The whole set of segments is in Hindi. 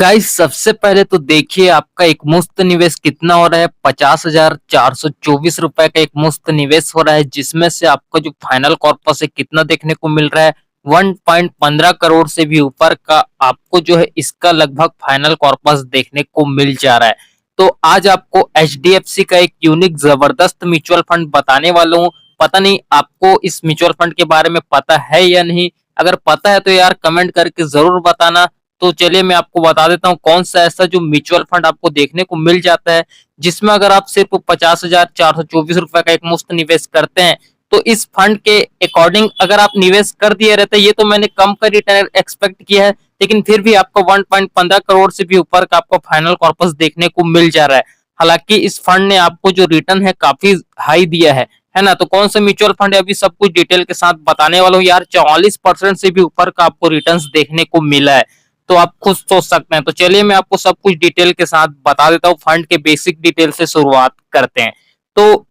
गाइस सबसे पहले तो देखिए आपका एक मुफ्त निवेश कितना हो रहा है। 50,424 रुपए का एक मुफ्त निवेश हो रहा है, जिसमें से आपका जो फाइनल कॉर्पस है कितना देखने को मिल रहा है। 1.15 करोड़ से भी ऊपर का आपको जो है इसका लगभग फाइनल कॉर्पस देखने को मिल जा रहा है। तो आज आपको एचडीएफसी का एक यूनिक जबरदस्त म्यूचुअल फंड बताने वाला हूँ। पता नहीं आपको इस म्यूचुअल फंड के बारे में पता है या नहीं। अगर पता है तो यार कमेंट करके जरूर बताना। तो चलिए मैं आपको बता देता हूँ कौन सा ऐसा जो म्यूचुअल फंड आपको देखने को मिल जाता है, जिसमें अगर आप सिर्फ 50,424 रुपए का एक मुफ्त निवेश करते हैं, तो इस फंड के अकॉर्डिंग अगर आप निवेश कर दिए रहते, ये तो मैंने कम का रिटर्न एक्सपेक्ट किया है, लेकिन फिर भी आपको 1.15 करोड़ से भी ऊपर का आपको फाइनल कॉर्पस देखने को मिल जा रहा है। हालांकि इस फंड ने आपको जो रिटर्न है काफी हाई दिया है ना। तो कौन सा म्यूचुअल फंड है अभी सब कुछ डिटेल के साथ बताने वाला हूँ यार। 44% से भी ऊपर का आपको रिटर्न देखने को मिला है, तो आप खुद सोच सकते हैं। तो चलिए मैं आपको सब कुछ डिटेल के साथ बता देता हूँ। फंड के बेसिक डिटेल से शुरुआत करते हैं। तो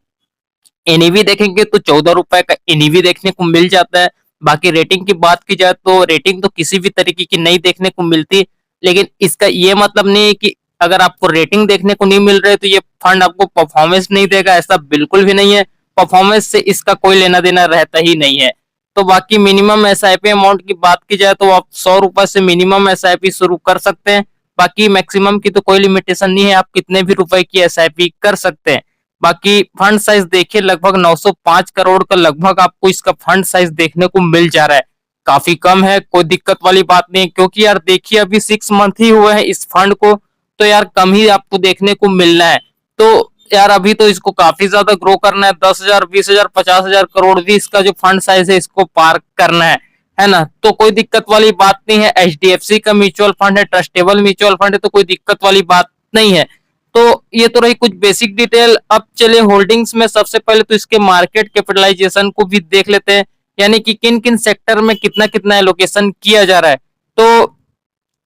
एनईवी देखेंगे तो 14 रुपए का एनईवी देखने को मिल जाता है। बाकी रेटिंग की बात की जाए तो रेटिंग तो किसी भी तरीके की नहीं देखने को मिलती, लेकिन इसका ये मतलब नहीं है कि अगर आपको रेटिंग देखने को नहीं मिल रही तो ये फंड आपको परफॉर्मेंस नहीं देगा, ऐसा बिल्कुल भी नहीं है। परफॉर्मेंस से इसका कोई लेना देना रहता ही नहीं है। तो बाकी मिनिमम एसआईपी अमाउंट की बात की जाए तो आप 100 रुपए से मिनिमम एसआईपी शुरू कर सकते हैं। बाकी मैक्सिमम की तो कोई लिमिटेशन नहीं है, आप कितने भी रुपए की एसआईपी कर सकते हैं। बाकी फंड साइज देखिए लगभग 905 करोड़ का लगभग आपको इसका फंड साइज देखने को मिल जा रहा है। काफी कम है, कोई दिक्कत वाली बात नहीं, क्योंकि यार देखिए अभी 6 मंथ ही हुए हैं इस फंड को, तो यार कम ही आपको देखने को मिलना है। तो यार अभी तो इसको काफी ज्यादा ग्रो करना है। 10,000, 20,000, 50,000 करोड़ भी इसका जो फंड साइज है इसको पार करना है ना। तो कोई दिक्कत वाली बात नहीं है। एचडीएफसी का म्यूचुअल फंड है, ट्रस्टेबल म्यूचुअल फंड है, तो कोई दिक्कत वाली बात नहीं है। तो ये तो रही कुछ बेसिक डिटेल। अब चले होल्डिंग्स में। सबसे पहले तो इसके मार्केट कैपिटलाइजेशन को भी देख लेते हैं, यानी कि किन किन सेक्टर में कितना कितना एलोकेशन किया जा रहा है। तो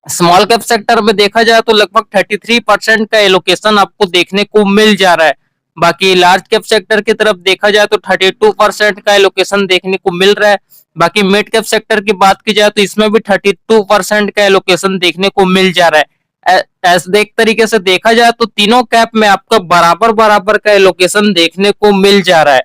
स्मॉल कैप सेक्टर में देखा जाए तो लगभग 33% का एलोकेशन आपको देखने को मिल जा रहा है। बाकी लार्ज कैप सेक्टर की तरफ देखा जाए तो 32% का एलोकेशन देखने को मिल रहा है। बाकी मिड कैप सेक्टर की बात की जाए तो इसमें भी 32% का एलोकेशन देखने को मिल जा रहा है। ऐसे एक तरीके से देखा जाए तो तीनों कैप में आपका बराबर बराबर का एलोकेशन देखने को मिल जा रहा है।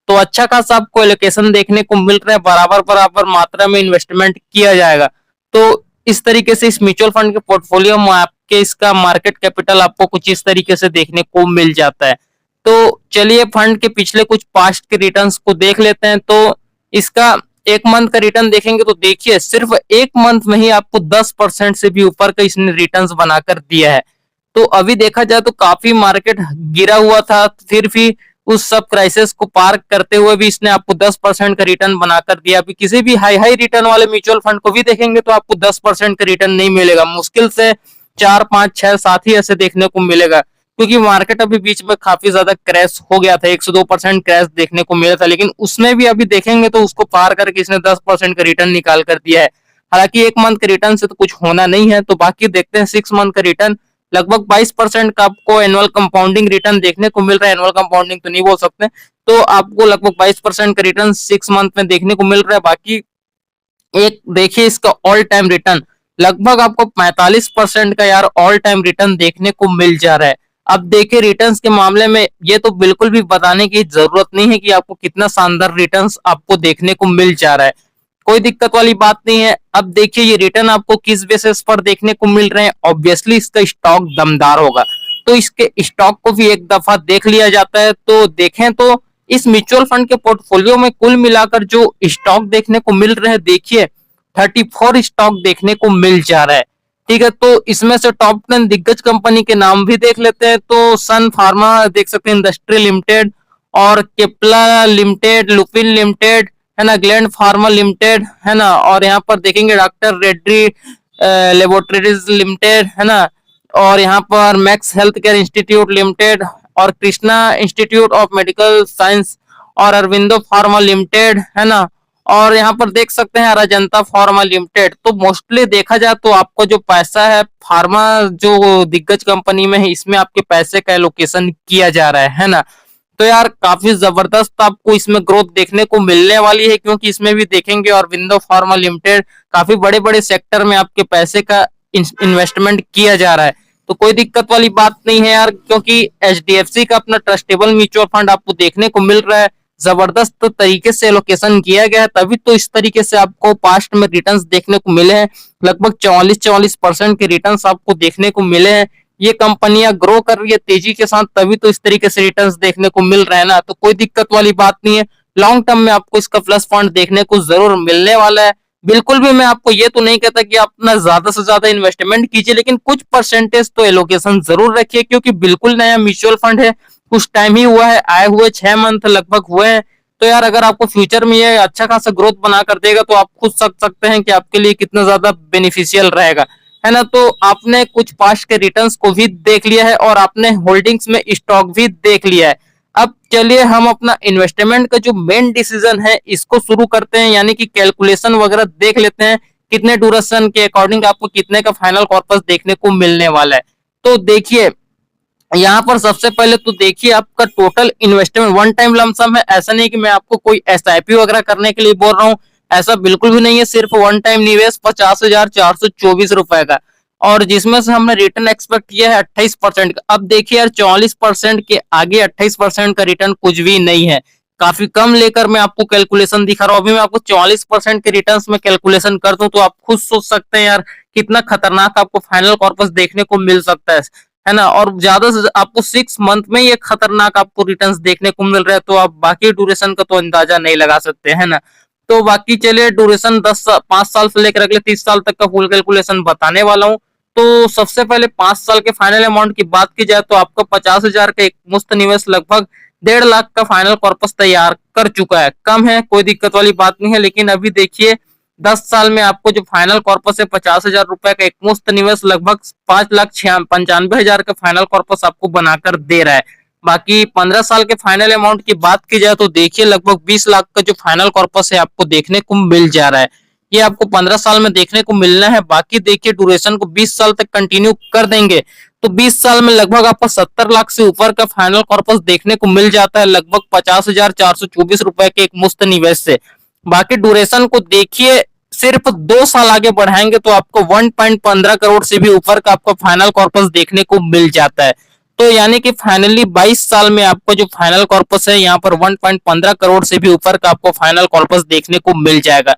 तो अच्छा खासा आपको एलोकेशन देखने को मिल रहा है, बराबर बराबर मात्रा में इन्वेस्टमेंट किया जाएगा। तो इस तरीके से इस म्यूचुअल फंड के पोर्टफोलियो में आपके इसका मार्केट कैपिटल आपको कुछ इस तरीके से देखने को मिल जाता है। तो चलिए फंड के पिछले कुछ पास्ट के रिटर्न्स को देख लेते हैं। तो इसका एक मंथ का रिटर्न देखेंगे तो देखिए सिर्फ एक मंथ में ही आपको 10% से भी ऊपर का इसने रिटर्न्स बनाकर दिया है। तो अभी देखा जाए तो काफी मार्केट गिरा हुआ था, फिर भी उस सब क्राइसिस को पार करते हुए भी इसने आपको 10% का रिटर्न बनाकर दिया। अभी किसी भी हाई हाई रिटर्न वाले म्यूचुअल फंड को भी देखेंगे तो आपको 10% का रिटर्न नहीं मिलेगा, मुश्किल से 4, 5, 6, 7 ही ऐसे देखने को मिलेगा। क्योंकि मार्केट अभी बीच में काफी ज्यादा क्रैश हो गया था, 102% क्रैश देखने को मिला था, लेकिन उसमें भी अभी देखेंगे तो उसको पार करके इसने 10% का रिटर्न निकाल कर दिया है। हालांकि एक मंथ के रिटर्न से तो कुछ होना नहीं है। तो बाकी देखते हैं 6 मंथ का रिटर्न लगभग 22% का आपको एनुअल कंपाउंडिंग रिटर्न देखने को मिल रहा है। एनुअल कंपाउंडिंग तो नहीं बोल सकते, तो आपको लगभग 22% का रिटर्न 6 मंथ में देखने को मिल रहा है। बाकी एक देखिए इसका ऑल टाइम रिटर्न लगभग आपको 45% का यार ऑल टाइम रिटर्न देखने को मिल जा रहा है। अब देखिए रिटर्न्स के मामले में ये तो बिल्कुल भी बताने की जरूरत नहीं है कि आपको कितना शानदार रिटर्न्स आपको देखने को मिल जा रहा है, कोई दिक्कत वाली बात नहीं है। अब देखिए ये रिटर्न आपको किस बेसिस पर देखने को मिल रहे हैं। ऑब्वियसली इसका स्टॉक दमदार होगा, तो इसके स्टॉक को भी एक दफा देख लिया जाता है। तो देखें तो इस म्यूचुअल फंड के पोर्टफोलियो में कुल मिलाकर जो स्टॉक देखने को मिल रहे हैं, देखिए 34 स्टॉक देखने को मिल जा रहा है। ठीक है, तो इसमें से टॉप 10 दिग्गज कंपनी के नाम भी देख लेते हैं। तो सन फार्मा देख सकते हैं, इंडस्ट्री लिमिटेड, और केपला लिमिटेड, लुपिन लिमिटेड, है ना, ग्लैंड फार्मा लिमिटेड, है ना, और यहाँ पर देखेंगे डॉक्टर रेड्डी लेबोरेटरीज लिमिटेड, है ना, और यहाँ पर Max Health Care Institute Limited, और Krishna Institute of Medical Science, और अरविंदो फार्मा लिमिटेड, है ना, और यहाँ पर देख सकते हैं राजंता फार्मा लिमिटेड। तो मोस्टली देखा जाए तो आपको जो पैसा है फार्मा जो दिग्गज कंपनी में है, इसमें आपके पैसे का एलोकेशन किया जा रहा है ना। तो यार काफी जबरदस्त आपको इसमें ग्रोथ देखने को मिलने वाली है, क्योंकि इसमें भी देखेंगे और विंडो फार्मा लिमिटेड काफी बड़े बड़े सेक्टर में आपके पैसे का इन्वेस्टमेंट किया जा रहा है। तो कोई दिक्कत वाली बात नहीं है यार, क्योंकि एचडीएफसी का अपना ट्रस्टेबल म्यूचुअल फंड आपको देखने को मिल रहा है, जबरदस्त तरीके से एलोकेशन किया गया है, तभी तो इस तरीके से आपको पास्ट में रिटर्न्स देखने को मिले हैं। लगभग 44% के रिटर्न्स आपको देखने को मिले हैं। ये कंपनियां ग्रो कर रही है तेजी के साथ, तभी तो इस तरीके से रिटर्न्स देखने को मिल रहे हैं ना। तो कोई दिक्कत वाली बात नहीं है, लॉन्ग टर्म में आपको इसका प्लस पॉइंट देखने को जरूर मिलने वाला है। बिल्कुल भी मैं आपको ये तो नहीं कहता कि आप अपना ज्यादा से ज्यादा इन्वेस्टमेंट कीजिए, लेकिन कुछ परसेंटेज तो एलोकेशन जरूर रखिए, क्योंकि बिल्कुल नया म्यूचुअल फंड है, कुछ टाइम ही हुआ है, आए हुए 6 मंथ लगभग हुए हैं। तो यार अगर आपको फ्यूचर में ये अच्छा खासा ग्रोथ बना कर देगा, तो आप खुद समझ सकते हैं कि आपके लिए कितना ज्यादा बेनिफिशियल रहेगा, है ना। तो आपने कुछ पास्ट के रिटर्न्स को भी देख लिया है और आपने होल्डिंग्स में स्टॉक भी देख लिया है। अब चलिए हम अपना इन्वेस्टमेंट का जो मेन डिसीजन है इसको शुरू करते हैं, यानी कि कैलकुलेशन वगैरह देख लेते हैं, कितने ड्यूरेशन के अकॉर्डिंग आपको कितने का फाइनल कॉर्पस देखने को मिलने वाला है। तो देखिए यहाँ पर सबसे पहले तो देखिए आपका total investment one time lump sum है। ऐसा नहीं कि मैं आपको कोई एसआईपी वगैरह करने के लिए बोल रहा हूँ, ऐसा बिल्कुल भी नहीं है। सिर्फ वन टाइम निवेश 50,424 रुपए का, और जिसमें से हमने रिटर्न एक्सपेक्ट किया है 28% का। अब देखिए यार 44% के आगे 28% का रिटर्न कुछ भी नहीं है, काफी कम लेकर मैं आपको कैलकुलेशन दिखा रहा हूँ। अभी मैं आपको 44% के रिटर्न में कैलकुलेशन कर दूं तो आप खुद सोच सकते हैं यार कितना खतरनाक आपको फाइनल कॉर्पस देखने को मिल सकता है ना। और ज्यादा से आपको 6 मंथ में ये खतरनाक आपको रिटर्न्स देखने को मिल रहा है, तो आप बाकी ड्यूरेशन का तो अंदाजा नहीं लगा सकते, है ना। तो बाकी चलिए ड्यूरेशन 5 साल से लेकर अगले 30 साल तक का फुल कैलकुलेशन बताने वाला हूँ। तो सबसे पहले 5 साल के फाइनल अमाउंट की बात की जाए तो आपका 50,000 का एक मुफ्त निवेश लगभग 1.5 लाख का फाइनल कॉर्पस तैयार कर चुका है। कम है, कोई दिक्कत वाली बात नहीं है, लेकिन अभी देखिए 10 साल में आपको जो फाइनल कॉर्पस है 50,000 रुपए का एक मुफ्त निवेश लगभग 5,95,000 का फाइनल कॉर्पस आपको बनाकर दे रहा है। बाकी 15 साल के फाइनल अमाउंट की बात की जाए तो देखिए लगभग 20 लाख का जो फाइनल कॉर्पस है आपको देखने को मिल जा रहा है। ये आपको 15 साल में देखने को मिलना है। बाकी देखिए ड्यूरेशन को 20 साल तक कंटिन्यू कर देंगे तो 20 साल में लगभग आपको 70 लाख से ऊपर का फाइनल कॉर्पस देखने को मिल जाता है, लगभग 50,424 रुपए के एक मुफ्त निवेश से। बाकी ड्यूरेशन को देखिए सिर्फ 2 साल आगे बढ़ाएंगे तो आपको 1.15 करोड़ से भी ऊपर का आपको फाइनल कॉर्पस देखने को मिल जाता है। तो यानी कि फाइनली 22 साल में आपको जो फाइनल कॉर्पस है यहाँ पर 1.15 करोड़ से भी ऊपर का आपको फाइनल कॉर्पस देखने को मिल जाएगा।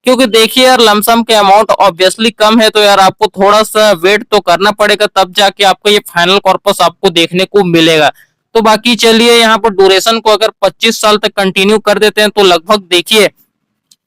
क्योंकि देखिए यार लमसम के अमाउंट ऑब्वियसली कम है, तो यार आपको थोड़ा सा वेट तो करना पड़ेगा, तब जाके आपको ये फाइनल कॉर्पस आपको देखने को मिलेगा। तो बाकी चलिए यहाँ पर ड्यूरेशन को अगर 25 साल तक कंटिन्यू कर देते हैं तो लगभग देखिए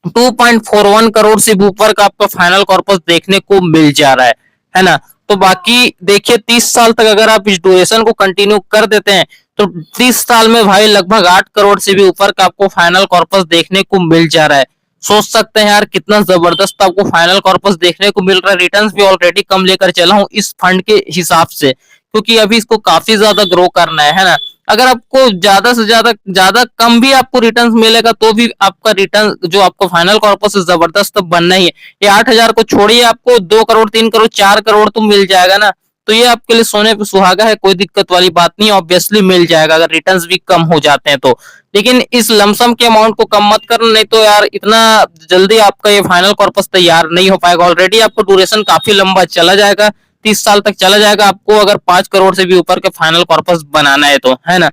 2.41 करोड़ से भी ऊपर का आपका फाइनल कॉर्पस देखने को मिल जा रहा है ना। तो बाकी देखिए 30 साल तक अगर आप इस ड्यूरेशन को कंटिन्यू कर देते हैं तो 30 साल में भाई लगभग 8 करोड़ से भी ऊपर का आपको फाइनल कॉर्पस देखने को मिल जा रहा है। सोच सकते हैं यार कितना जबरदस्त आपको फाइनल कॉर्पस देखने को मिल रहा है। रिटर्न्स भी ऑलरेडी कम लेकर चला हूं इस फंड के हिसाब से, क्योंकि अभी इसको काफी ज्यादा ग्रो करना है ना। अगर आपको ज्यादा से ज्यादा कम भी आपको रिटर्न मिलेगा तो भी आपका रिटर्न जो आपको फाइनल कॉर्पस जबरदस्त बनना ही है। ये 8,000 को छोड़िए, आपको 2 करोड़ 3 करोड़ 4 करोड़ तो मिल जाएगा ना। तो ये आपके लिए सोने पे सुहागा है, कोई दिक्कत वाली बात नहीं, ऑब्वियसली मिल जाएगा अगर रिटर्न्स भी कम हो जाते हैं तो। लेकिन इस लमसम के अमाउंट को कम मत करना, नहीं तो यार इतना जल्दी आपका ये फाइनल कॉर्पस तैयार नहीं हो पाएगा। ऑलरेडी आपको ड्यूरेशन काफी लंबा चला जाएगा, 30 साल तक चला जाएगा आपको, अगर 5 करोड़ से भी ऊपर के फाइनल कॉर्पस बनाना है तो, है ना।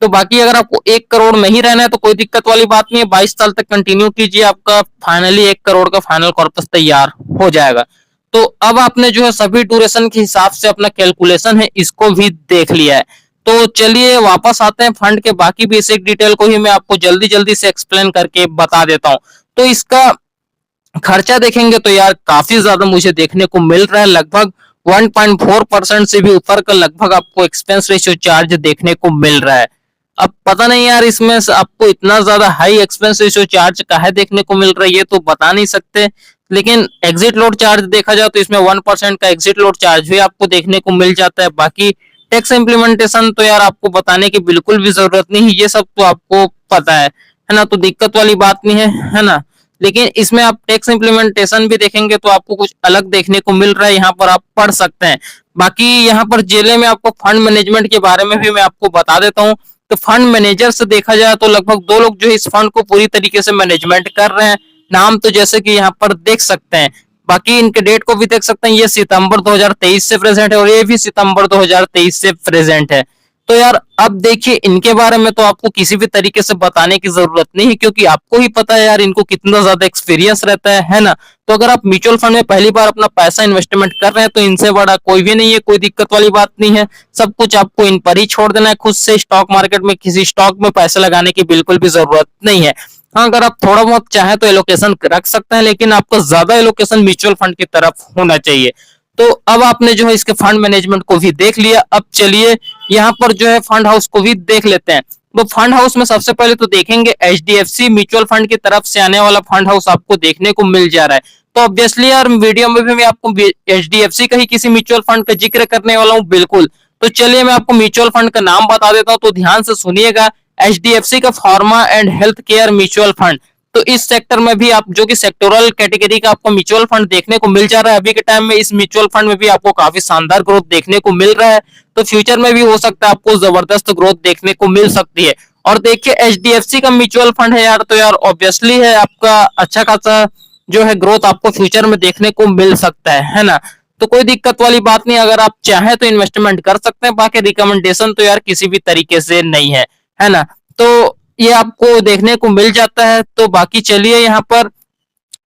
तो बाकी अगर आपको 1 करोड़ में ही रहना है तो कोई दिक्कत वाली बात नहीं है, 22 साल तक कंटिन्यू कीजिए, आपका फाइनली 1 करोड़ का फाइनल कॉर्पस तैयार हो जाएगा। तो अब आपने जो है सभी ड्यूरेशन के हिसाब से अपना कैलकुलेशन है इसको भी देख लिया है। तो चलिए वापस आते हैं फंड के बाकी बेसिक डिटेल को ही मैं आपको जल्दी जल्दी से एक्सप्लेन करके बता देता हूँ। तो इसका खर्चा देखेंगे तो यार काफी ज्यादा मुझे देखने को मिल रहा है, लगभग 1.4% से भी ऊपर का लगभग आपको एक्सपेंस रेशियो चार्ज देखने को मिल रहा है। अब पता नहीं यार इसमें आपको इतना ज्यादा हाई एक्सपेंस रेशियो चार्ज काहे देखने को मिल रहा है ये तो बता नहीं सकते, लेकिन एग्जिट लोड चार्ज देखा जाए तो इसमें 1% का एग्जिट लोड चार्ज भी आपको देखने को मिल जाता है। बाकी टैक्स इम्प्लीमेंटेशन तो यार आपको बताने की बिल्कुल भी जरूरत नहीं है, ये सब तो आपको पता है ना, तो दिक्कत वाली बात नहीं है ना। लेकिन इसमें आप टैक्स इम्प्लीमेंटेशन भी देखेंगे तो आपको कुछ अलग देखने को मिल रहा है, यहाँ पर आप पढ़ सकते हैं। बाकी यहाँ पर जेले में आपको फंड मैनेजमेंट के बारे में भी मैं आपको बता देता हूँ। तो फंड मैनेजर से देखा जाए तो लगभग 2 लोग जो इस फंड को पूरी तरीके से मैनेजमेंट कर रहे हैं। नाम तो जैसे कि यहाँ पर देख सकते हैं, बाकी इनके डेट को भी देख सकते हैं, ये सितंबर 2023 से प्रेजेंट है और ये भी सितंबर 2023 से प्रेजेंट है। तो यार अब देखिए, इनके बारे में तो आपको किसी भी तरीके से बताने की जरूरत नहीं है, क्योंकि आपको ही पता है यार इनको कितना ज्यादा एक्सपीरियंस रहता है ना। तो अगर आप म्यूचुअल फंड में पहली बार अपना पैसा इन्वेस्टमेंट कर रहे हैं तो इनसे बड़ा कोई भी नहीं है, कोई दिक्कत वाली बात नहीं है। सब कुछ आपको इन पर ही छोड़ देना है, खुद से स्टॉक मार्केट में किसी स्टॉक में पैसे लगाने की बिल्कुल भी जरूरत नहीं है। हाँ, अगर आप थोड़ा बहुत चाहें तो एलोकेशन रख सकते हैं, लेकिन आपका ज्यादा एलोकेशन म्यूचुअल फंड की तरफ होना चाहिए। तो अब आपने जो है इसके फंड मैनेजमेंट को भी देख लिया, अब चलिए यहाँ पर जो है फंड हाउस को भी देख लेते हैं। तो फंड हाउस में सबसे पहले तो देखेंगे एचडीएफसी म्यूचुअल फंड की तरफ से आने वाला फंड हाउस आपको देखने को मिल जा रहा है। तो ऑब्वियसली यार वीडियो में भी मैं आपको एचडीएफसी का ही किसी म्यूचुअल फंड का जिक्र करने वाला हूँ, बिल्कुल। तो चलिए मैं आपको म्यूचुअल फंड का नाम बता देता हूँ, तो ध्यान से सुनिएगा। एचडीएफसी का pharma and health care mutual fund. तो इस सेक्टर में भी आप जो कि सेक्टोरल कैटेगरी का आपको म्यूचुअल फंड देखने को मिल जा रहा है, अभी के टाइम में इस म्यूचुअल फंड में भी आपको काफी शानदार ग्रोथ देखने को मिल रहा है। तो फ्यूचर में भी हो सकता है आपको जबरदस्त ग्रोथ देखने को मिल सकती है। और देखिए एचडीएफसी का म्यूचुअल फंड है यार, तो यार ऑब्वियसली है आपका अच्छा खासा जो है ग्रोथ आपको फ्यूचर में देखने को मिल सकता है ना। तो कोई दिक्कत वाली बात नहीं, अगर आप चाहें तो इन्वेस्टमेंट कर सकते हैं। बाकी रिकमेंडेशन तो यार किसी भी तरीके से नहीं है ना। तो ये आपको देखने को मिल जाता है। तो बाकी चलिए यहाँ पर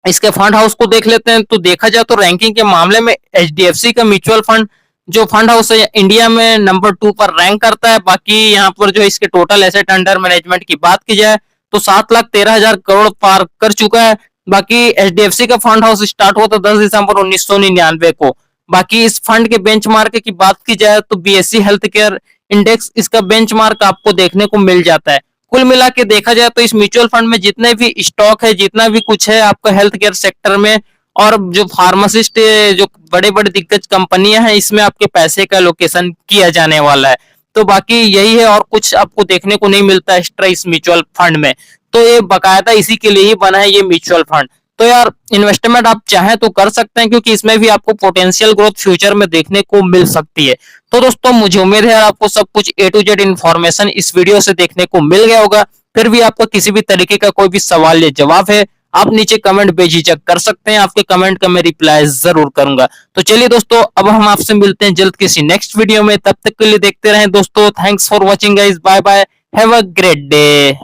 इसके फंड हाउस को देख लेते हैं। तो देखा जाए तो रैंकिंग के मामले में एचडीएफसी का म्यूचुअल फंड जो फंड हाउस है इंडिया में नंबर 2 पर रैंक करता है। बाकी यहाँ पर जो इसके टोटल एसेट अंडर मैनेजमेंट की बात की जाए तो 7,13,000 करोड़ पार कर चुका है। बाकी एचडीएफसी का फंड हाउस स्टार्ट हुआ था 10 दिसंबर 1999 को। बाकी इस फंड के बेंचमार्क की बात की जाए तो बीएससी हेल्थ केयर इंडेक्स इसका बेंचमार्क आपको देखने को मिल जाता है। कुल मिला के देखा जाए तो इस म्यूचुअल फंड में जितने भी स्टॉक है, जितना भी कुछ है आपका हेल्थ केयर सेक्टर में और जो फार्मासिस्ट जो बड़े बड़े दिग्गज कंपनियां हैं, इसमें आपके पैसे का लोकेशन किया जाने वाला है। तो बाकी यही है, और कुछ आपको देखने को नहीं मिलता एक्स्ट्रा इस म्यूचुअल फंड में। तो ये बकायदा इसी के लिए ही बना है ये म्यूचुअल फंड। तो यार इन्वेस्टमेंट आप चाहें तो कर सकते हैं, क्योंकि इसमें भी आपको पोटेंशियल ग्रोथ फ्यूचर में देखने को मिल सकती है। तो दोस्तों मुझे उम्मीद है आपको सब कुछ ए टू जेड इन्फॉर्मेशन इस वीडियो से देखने को मिल गया होगा। फिर भी आपका किसी भी तरीके का कोई भी सवाल या जवाब है, आप नीचे कमेंट बेझिझक कर सकते हैं। आपके कमेंट का मैं रिप्लाई जरूर करूंगा। तो चलिए दोस्तों, अब हम आपसे मिलते हैं जल्द किसी नेक्स्ट वीडियो में। तब तक के लिए देखते रहें दोस्तों। Thanks for watching guys, bye bye, have a great day.